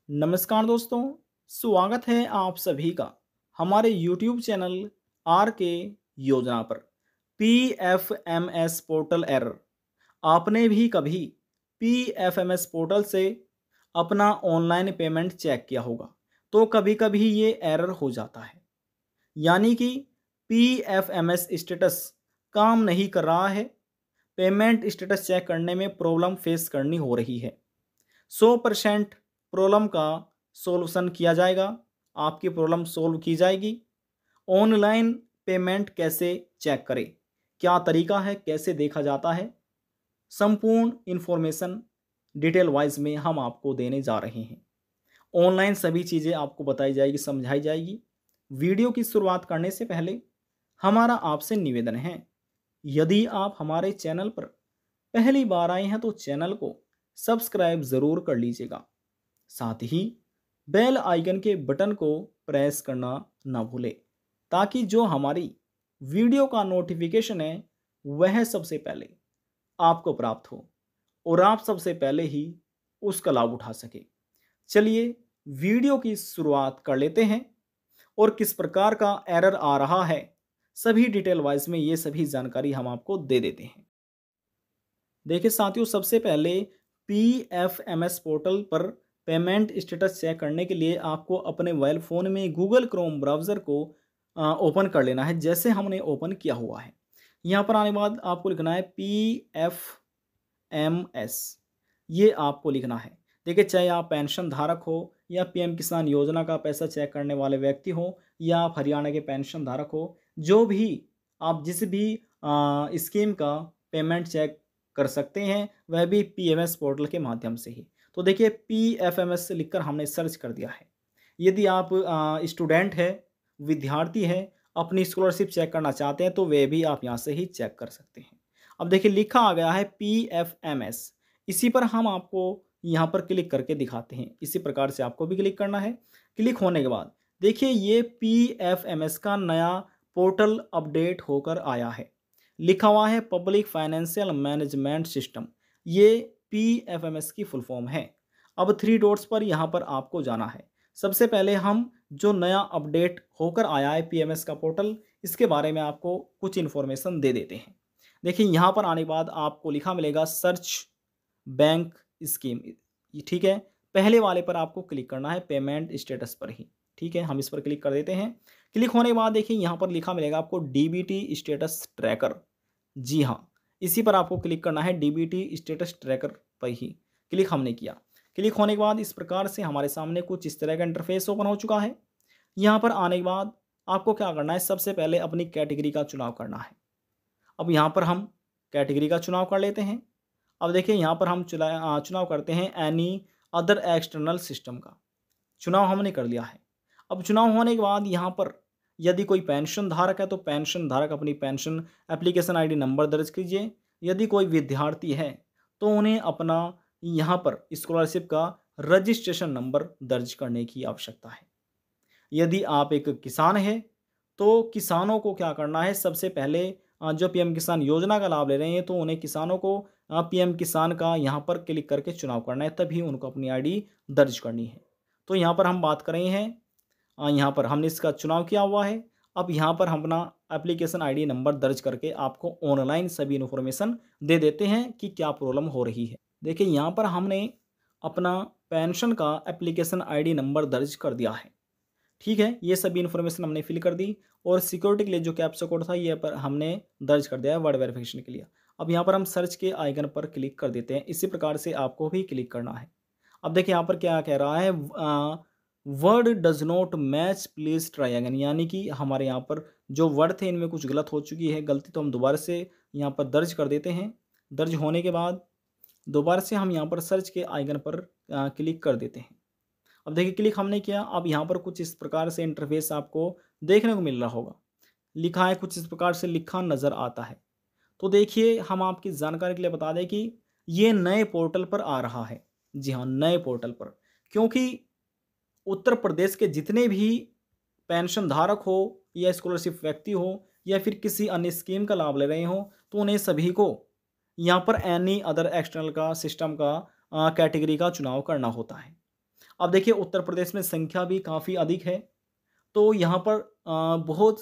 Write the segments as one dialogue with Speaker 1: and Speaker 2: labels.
Speaker 1: नमस्कार दोस्तों, स्वागत है आप सभी का हमारे YouTube चैनल आर के योजना पर। PFMS portal error. आपने भी कभी PFMS पोर्टल से अपना ऑनलाइन पेमेंट चेक किया होगा, तो कभी कभी ये एरर हो जाता है, यानी कि PFMS स्टेटस काम नहीं कर रहा है। पेमेंट स्टेटस चेक करने में प्रॉब्लम फेस करनी हो रही है। 100% प्रॉब्लम का सॉल्यूशन किया जाएगा, आपकी प्रॉब्लम सॉल्व की जाएगी। ऑनलाइन पेमेंट कैसे चेक करें, क्या तरीका है, कैसे देखा जाता है, संपूर्ण इन्फॉर्मेशन डिटेल वाइज में हम आपको देने जा रहे हैं। ऑनलाइन सभी चीज़ें आपको बताई जाएगी, समझाई जाएगी। वीडियो की शुरुआत करने से पहले हमारा आपसे निवेदन है, यदि आप हमारे चैनल पर पहली बार आए हैं तो चैनल को सब्सक्राइब ज़रूर कर लीजिएगा। साथ ही बेल आइकन के बटन को प्रेस करना ना भूलें, ताकि जो हमारी वीडियो का नोटिफिकेशन है वह सबसे पहले आपको प्राप्त हो और आप सबसे पहले ही उसका लाभ उठा सके। चलिए वीडियो की शुरुआत कर लेते हैं और किस प्रकार का एरर आ रहा है सभी डिटेल वाइज में ये सभी जानकारी हम आपको दे देते हैं। देखिए साथियों, सबसे पहले PFMS पोर्टल पर पेमेंट स्टेटस चेक करने के लिए आपको अपने मोबाइल फ़ोन में गूगल क्रोम ब्राउज़र को ओपन कर लेना है, जैसे हमने ओपन किया हुआ है। यहाँ पर आने के बाद आपको लिखना है PFMS, ये आपको लिखना है। देखिए, चाहे आप पेंशन धारक हो या PM किसान योजना का पैसा चेक करने वाले व्यक्ति हो या आप हरियाणा के पेंशन धारक हो, जो भी आप जिस भी स्कीम का पेमेंट चेक कर सकते हैं, वह भी PMS पोर्टल के माध्यम से ही। तो देखिए PFMS लिखकर हमने सर्च कर दिया है। यदि आप स्टूडेंट है, विद्यार्थी है, अपनी स्कॉलरशिप चेक करना चाहते हैं तो वे भी आप यहाँ से ही चेक कर सकते हैं। अब देखिए लिखा आ गया है PFMS, इसी पर हम आपको यहाँ पर क्लिक करके दिखाते हैं। इसी प्रकार से आपको भी क्लिक करना है। क्लिक होने के बाद देखिए ये PFMS का नया पोर्टल अपडेट होकर आया है। लिखा हुआ है पब्लिक फाइनेंशियल मैनेजमेंट सिस्टम, ये PFMS की फुल फॉर्म है। अब 3 डॉट्स पर यहाँ पर आपको जाना है। सबसे पहले हम जो नया अपडेट होकर आया है PMS का पोर्टल, इसके बारे में आपको कुछ इन्फॉर्मेशन दे देते हैं। देखिए यहाँ पर आने के बाद आपको लिखा मिलेगा सर्च बैंक स्कीम, ठीक है। पहले वाले पर आपको क्लिक करना है, पेमेंट स्टेटस पर ही, ठीक है। हम इस पर क्लिक कर देते हैं। क्लिक होने के बाद देखिए यहाँ पर लिखा मिलेगा आपको DBT स्टेटस ट्रैकर। जी हाँ, इसी पर आपको क्लिक करना है, DBT स्टेटस ट्रैकर पर ही क्लिक हमने किया। क्लिक होने के बाद इस प्रकार से हमारे सामने कुछ इस तरह का इंटरफेस ओपन हो चुका है। यहाँ पर आने के बाद आपको क्या करना है, सबसे पहले अपनी कैटेगरी का चुनाव करना है। अब यहाँ पर हम कैटेगरी का चुनाव कर लेते हैं। अब देखिए यहाँ पर हम चुनाव करते हैं एनी अदर एक्सटर्नल सिस्टम का। चुनाव हमने कर लिया है। अब चुनाव होने के बाद यहाँ पर यदि कोई पेंशन धारक है तो पेंशन धारक अपनी पेंशन एप्लीकेशन ID नंबर दर्ज कीजिए। यदि कोई विद्यार्थी है तो उन्हें अपना यहाँ पर स्कॉलरशिप का रजिस्ट्रेशन नंबर दर्ज करने की आवश्यकता है। यदि आप एक किसान है तो किसानों को क्या करना है, सबसे पहले जो PM किसान योजना का लाभ ले रहे हैं तो उन्हें किसानों को PM किसान का यहाँ पर क्लिक करके चुनाव करना है, तभी उनको अपनी ID दर्ज करनी है। तो यहाँ पर हम बात कर रहे हैं, यहाँ पर हमने इसका चुनाव किया हुआ है। अब यहाँ पर हम अपना एप्लीकेशन ID नंबर दर्ज करके आपको ऑनलाइन सभी इन्फॉर्मेशन दे देते हैं कि क्या प्रॉब्लम हो रही है। देखिए यहाँ पर हमने अपना पेंशन का एप्लीकेशन ID नंबर दर्ज कर दिया है, ठीक है। ये सभी इन्फॉर्मेशन हमने फिल कर दी और सिक्योरिटी के लिए जो कैप्चा कोड था ये पर हमने दर्ज कर दिया है वर्ड वेरिफिकेशन के लिए। अब यहाँ पर हम सर्च के आइकन पर क्लिक कर देते हैं। इसी प्रकार से आपको भी क्लिक करना है। अब देखिए यहाँ पर क्या कह रहा है, word does not match please try again, यानी कि हमारे यहाँ पर जो वर्ड थे इनमें कुछ गलत हो चुकी है गलती, तो हम दोबारा से यहाँ पर दर्ज कर देते हैं। दर्ज होने के बाद दोबारा से हम यहाँ पर सर्च के आइकन पर क्लिक कर देते हैं। अब देखिए क्लिक हमने किया। अब यहाँ पर कुछ इस प्रकार से इंटरफेस आपको देखने को मिल रहा होगा। लिखा है कुछ इस प्रकार से लिखा नज़र आता है। तो देखिए हम आपकी जानकारी के लिए बता दें कि ये नए पोर्टल पर आ रहा है। जी हाँ, नए पोर्टल पर, क्योंकि उत्तर प्रदेश के जितने भी पेंशन धारक हो या स्कॉलरशिप व्यक्ति हो या फिर किसी अन्य स्कीम का लाभ ले रहे हो तो उन्हें सभी को यहाँ पर एनी अदर एक्सटर्नल का सिस्टम का कैटेगरी का चुनाव करना होता है। अब देखिए उत्तर प्रदेश में संख्या भी काफ़ी अधिक है, तो यहाँ पर बहुत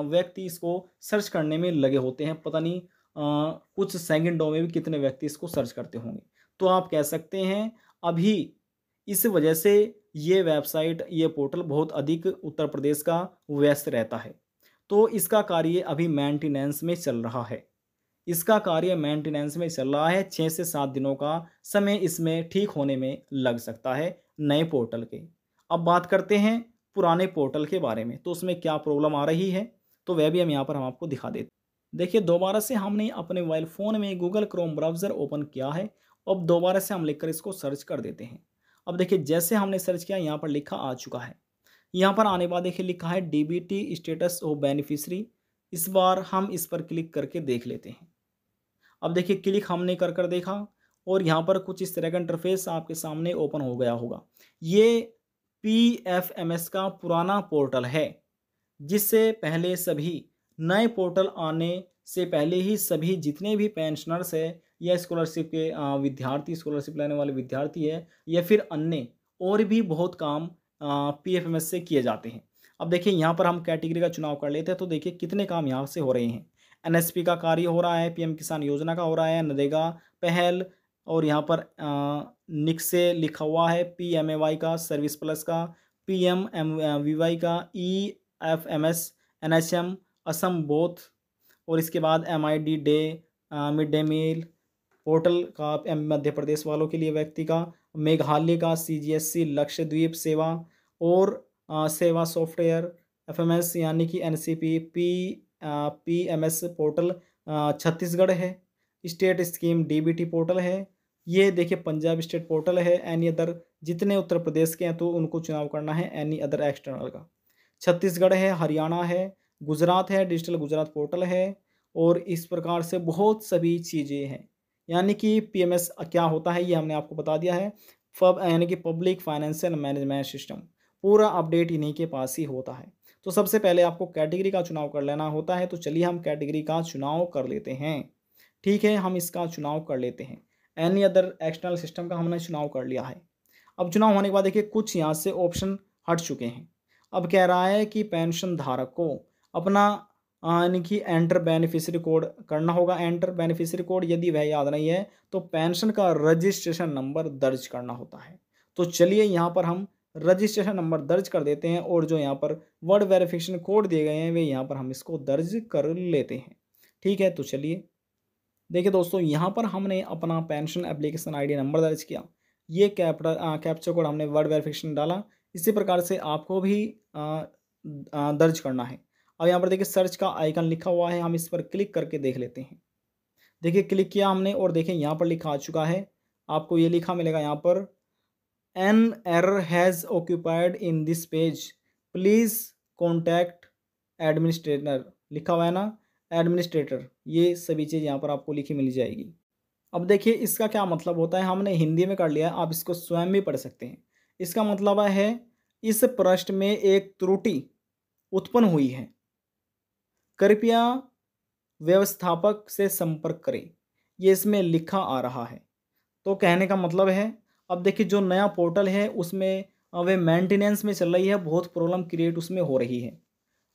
Speaker 1: व्यक्ति इसको सर्च करने में लगे होते हैं। पता नहीं कुछ सेकंडों में भी कितने व्यक्ति इसको सर्च करते होंगे। तो आप कह सकते हैं अभी इस वजह से ये वेबसाइट, ये पोर्टल बहुत अधिक उत्तर प्रदेश का व्यस्त रहता है। तो इसका कार्य अभी मेंटेनेंस में चल रहा है। इसका कार्य मेंटेनेंस में चल रहा है। 6 से 7 दिनों का समय इसमें ठीक होने में लग सकता है नए पोर्टल के। अब बात करते हैं पुराने पोर्टल के बारे में, तो उसमें क्या प्रॉब्लम आ रही है, तो वह भी हम आपको दिखा देते हैं। देखिए दोबारा से हमने अपने मोबाइल फ़ोन में गूगल क्रोम ब्राउज़र ओपन किया है। अब दोबारा से हम लिखकर इसको सर्च कर देते हैं। अब देखिए जैसे हमने सर्च किया यहाँ पर लिखा आ चुका है। यहाँ पर आने के बाद देखिए लिखा है डीबीटी स्टेटस ऑफ बेनिफिशियरी। इस बार हम इस पर क्लिक करके देख लेते हैं। अब देखिए क्लिक हमने कर देखा और यहाँ पर कुछ इस तरह का इंटरफेस आपके सामने ओपन हो गया होगा। ये पीएफएमएस का पुराना पोर्टल है, जिससे पहले सभी नए पोर्टल आने से पहले ही सभी जितने भी पेंशनर्स है या स्कॉलरशिप के विद्यार्थी, स्कॉलरशिप लेने वाले विद्यार्थी है या फिर अन्य और भी बहुत काम पीएफएमएस से किए जाते हैं। अब देखिए यहाँ पर हम कैटेगरी का चुनाव कर लेते हैं, तो देखिए कितने काम यहाँ से हो रहे हैं। एनएसपी का कार्य हो रहा है, पीएम किसान योजना का हो रहा है, नरेगा पहल, और यहाँ पर निक से लिखा हुआ है पीएमएवाई का, सर्विस प्लस का, पीएमवीवाई का, ईएफएमएस, एनएचएम, असम बोथ, और इसके बाद MID day, mid day meal portal का मध्य प्रदेश वालों के लिए व्यक्ति का, मेघालय का सीजीएससी लक्षद्वीप सेवा, और सेवा सॉफ्टवेयर एफएमएस यानी कि एनसीपी पीएमएस पोर्टल छत्तीसगढ़ है, स्टेट स्कीम डीबीटी पोर्टल है, ये देखिए पंजाब स्टेट पोर्टल है, एनी अदर जितने उत्तर प्रदेश के हैं तो उनको चुनाव करना है एनी अदर एक्सटर्नल का। छत्तीसगढ़ है, हरियाणा है, गुजरात है, डिजिटल गुजरात पोर्टल है, और इस प्रकार से बहुत सभी चीज़ें हैं। यानी कि पीएमएस क्या होता है ये हमने आपको बता दिया है। यानी कि पब्लिक फाइनेंशियल मैनेजमेंट सिस्टम पूरा अपडेट इन्हीं के पास ही होता है। तो सबसे पहले आपको कैटेगरी का चुनाव कर लेना होता है, तो चलिए हम कैटेगरी का चुनाव कर लेते हैं। ठीक है, हम इसका चुनाव कर लेते हैं। एनी अदर एक्सटर्नल सिस्टम का हमने चुनाव कर लिया है। अब चुनाव होने के बाद देखिए कुछ यहाँ से ऑप्शन हट चुके हैं। अब कह रहा है कि पेंशन धारक को अपना यानी कि एंटर बेनिफिशियरी कोड करना होगा। एंटर बेनिफिशियरी कोड यदि वह याद नहीं है तो पेंशन का रजिस्ट्रेशन नंबर दर्ज करना होता है। तो चलिए यहाँ पर हम रजिस्ट्रेशन नंबर दर्ज कर देते हैं, और जो यहाँ पर वर्ड वेरिफिकेशन कोड दिए गए हैं वे यहाँ पर हम इसको दर्ज कर लेते हैं। ठीक है, तो चलिए देखिए दोस्तों, यहाँ पर हमने अपना पेंशन एप्लीकेशन आईडी नंबर दर्ज किया। ये कैप्चा कोड हमने वर्ड वेरिफिकेशन डाला। इसी प्रकार से आपको भी दर्ज करना है। अब यहाँ पर देखिए सर्च का आइकन लिखा हुआ है, हम इस पर क्लिक करके देख लेते हैं। देखिए क्लिक किया हमने और देखिए यहाँ पर लिखा आ चुका है। आपको ये लिखा मिलेगा यहाँ पर, an error has occupied in this page, please contact administrator, लिखा हुआ है ना, एडमिनिस्ट्रेटर। ये सभी चीज़ यहाँ पर आपको लिखी मिल जाएगी। अब देखिए इसका क्या मतलब होता है, हमने हिंदी में कर लिया, आप इसको स्वयं भी पढ़ सकते हैं। इसका मतलब है इस पृष्ठ में एक त्रुटि उत्पन्न हुई है, कृपया व्यवस्थापक से संपर्क करें, ये इसमें लिखा आ रहा है। तो कहने का मतलब है, अब देखिए जो नया पोर्टल है उसमें वे मेंटेनेंस में चल रही है, बहुत प्रॉब्लम क्रिएट उसमें हो रही है।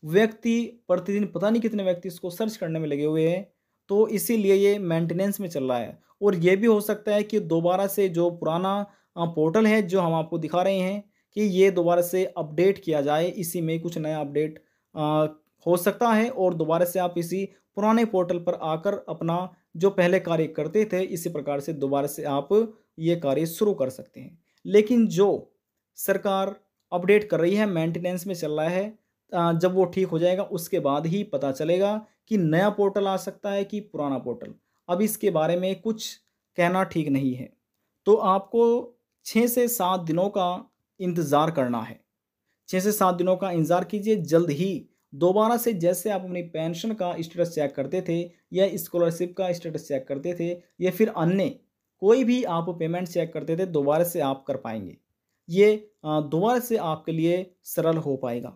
Speaker 1: व्यक्ति प्रतिदिन पता नहीं कितने व्यक्ति इसको सर्च करने में लगे हुए हैं, तो इसीलिए ये मेंटेनेंस में चल रहा है। और ये भी हो सकता है कि दोबारा से जो पुराना पोर्टल है जो हम आपको दिखा रहे हैं कि ये दोबारा से अपडेट किया जाए, इसी में कुछ नया अपडेट हो सकता है, और दोबारा से आप इसी पुराने पोर्टल पर आकर अपना जो पहले कार्य करते थे इसी प्रकार से दोबारा से आप ये कार्य शुरू कर सकते हैं। लेकिन जो सरकार अपडेट कर रही है, मेंटेनेंस में चल रहा है, जब वो ठीक हो जाएगा उसके बाद ही पता चलेगा कि नया पोर्टल आ सकता है कि पुराना पोर्टल। अब इसके बारे में कुछ कहना ठीक नहीं है। तो आपको 6 से 7 दिनों का इंतज़ार करना है। 6 से 7 दिनों का इंतज़ार कीजिए, जल्द ही दोबारा से जैसे आप अपनी पेंशन का स्टेटस चेक करते थे या स्कॉलरशिप का स्टेटस चेक करते थे या फिर अन्य कोई भी आप पेमेंट चेक करते थे, दोबारा से आप कर पाएंगे। ये दोबारा से आपके लिए सरल हो पाएगा,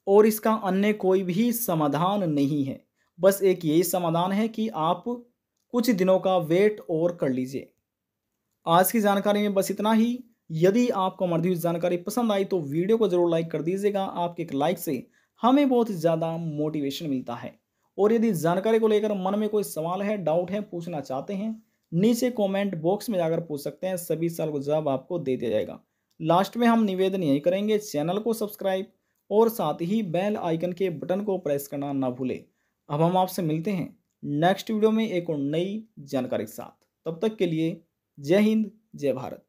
Speaker 1: और इसका अन्य कोई भी समाधान नहीं है। बस एक यही समाधान है कि आप कुछ दिनों का वेट और कर लीजिए। आज की जानकारी में बस इतना ही। यदि आपको हमारी दी हुई जानकारी पसंद आई तो वीडियो को ज़रूर लाइक कर दीजिएगा। आपके एक लाइक से हमें बहुत ज़्यादा मोटिवेशन मिलता है। और यदि जानकारी को लेकर मन में कोई सवाल है, डाउट है, पूछना चाहते हैं, नीचे कमेंट बॉक्स में जाकर पूछ सकते हैं। सभी सवाल को जवाब आपको दे दिया जाएगा। लास्ट में हम निवेदन यही करेंगे, चैनल को सब्सक्राइब और साथ ही बेल आइकन के बटन को प्रेस करना ना भूलें। अब हम आपसे मिलते हैं नेक्स्ट वीडियो में एक और नई जानकारी के साथ। तब तक के लिए जय हिंद, जय भारत।